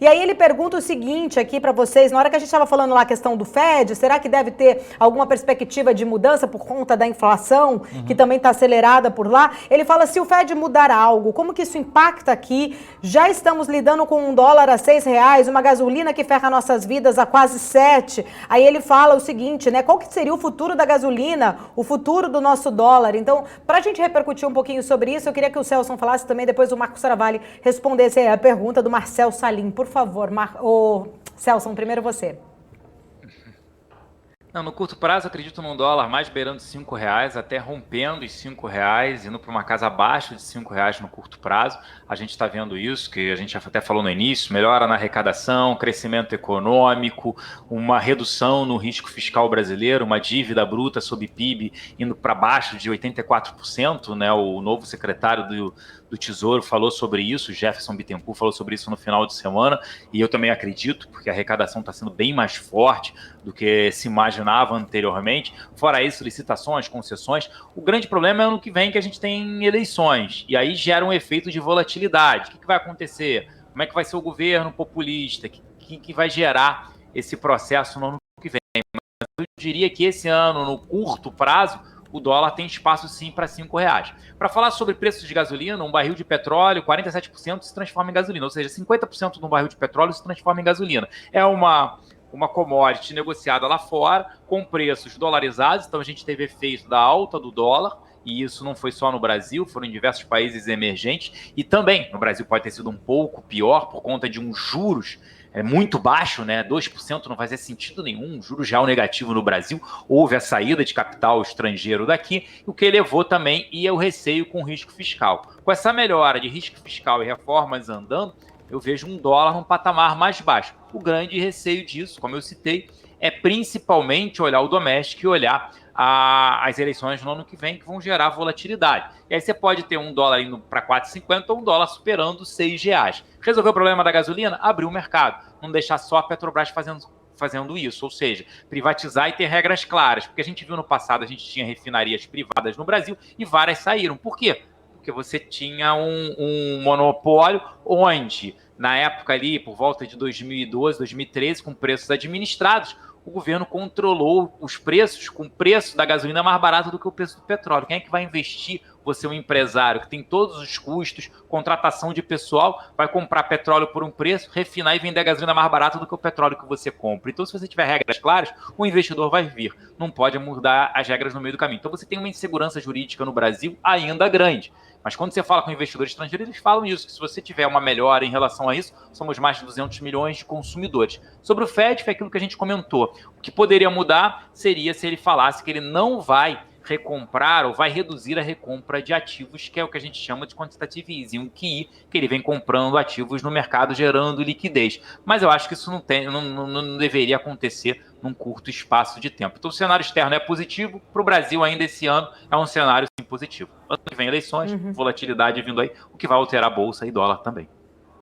E aí ele pergunta o seguinte aqui para vocês, na hora que a gente estava falando lá a questão do Fed, será que deve ter alguma perspectiva de mudança por conta da inflação, que também está acelerada por lá? Ele fala, se o Fed mudar algo, como que isso impacta aqui? Já estamos lidando com $1 a R$ 6, uma gasolina que ferra nossas vidas a quase 7. Aí ele fala o seguinte, né? Qual que seria o futuro da gasolina, o futuro do nosso dólar? Então, para a gente repercutir um pouquinho sobre isso, eu queria que o Celso falasse também, depois o Marco Saravalli respondesse a pergunta do Marcel Salim. Por favor, Celso, primeiro você. Não, no curto prazo, acredito num dólar mais beirando R$ 5, até rompendo os R$ 5, indo para uma casa abaixo de R$ 5 no curto prazo. A gente está vendo isso, que a gente até falou no início, melhora na arrecadação, crescimento econômico, uma redução no risco fiscal brasileiro, uma dívida bruta sobre PIB indo para baixo de 84%, né? O novo secretário do Tesouro falou sobre isso, Jefferson Bittencourt falou sobre isso no final de semana, e eu também acredito, porque a arrecadação está sendo bem mais forte do que se imaginava anteriormente. Fora isso, licitações, concessões. O grande problema é ano que vem que a gente tem eleições, e aí gera um efeito de volatilidade. O que vai acontecer? Como é que vai ser o governo populista? Que vai gerar esse processo no ano que vem? Mas eu diria que esse ano, no curto prazo, o dólar tem espaço sim para R$ 5. Para falar sobre preços de gasolina, um barril de petróleo, 47% se transforma em gasolina, ou seja, 50% de um barril de petróleo se transforma em gasolina. É uma commodity negociada lá fora, com preços dolarizados, então a gente teve efeito da alta do dólar, e isso não foi só no Brasil, foram em diversos países emergentes, e também no Brasil pode ter sido um pouco pior por conta de uns juros muito baixo, né? 2% não fazia sentido nenhum, juros real negativo no Brasil, houve a saída de capital estrangeiro daqui, o que elevou também e o receio com risco fiscal. Com essa melhora de risco fiscal e reformas andando, eu vejo um dólar num patamar mais baixo. O grande receio disso, como eu citei, é principalmente olhar o doméstico e olhar as eleições no ano que vem, que vão gerar volatilidade. E aí você pode ter um dólar indo para 4,50 ou um dólar superando R$ 6. Resolver o problema da gasolina? Abrir o mercado. Não deixar só a Petrobras fazendo isso, ou seja, privatizar e ter regras claras. Porque a gente viu no passado, a gente tinha refinarias privadas no Brasil e várias saíram. Por quê? Porque você tinha um monopólio onde, na época ali, por volta de 2012, 2013, com preços administrados, o governo controlou os preços com o preço da gasolina mais barato do que o preço do petróleo. Quem é que vai investir? Você é um empresário que tem todos os custos, contratação de pessoal, vai comprar petróleo por um preço, refinar e vender a gasolina mais barata do que o petróleo que você compra. Então, se você tiver regras claras, o investidor vai vir. Não pode mudar as regras no meio do caminho. Então, você tem uma insegurança jurídica no Brasil ainda grande. Mas quando você fala com investidores estrangeiros, eles falam isso, que se você tiver uma melhora em relação a isso, somos mais de 200 milhões de consumidores. Sobre o Fed, foi aquilo que a gente comentou. O que poderia mudar seria se ele falasse que ele não vai recomprar ou vai reduzir a recompra de ativos, que é o que a gente chama de quantitative easing, um QI, que ele vem comprando ativos no mercado, gerando liquidez. Mas eu acho que isso não deveria acontecer num curto espaço de tempo. Então o cenário externo é positivo, para o Brasil ainda esse ano é um cenário sim positivo. Ano que vem eleições, volatilidade vindo aí, o que vai alterar a bolsa e dólar também.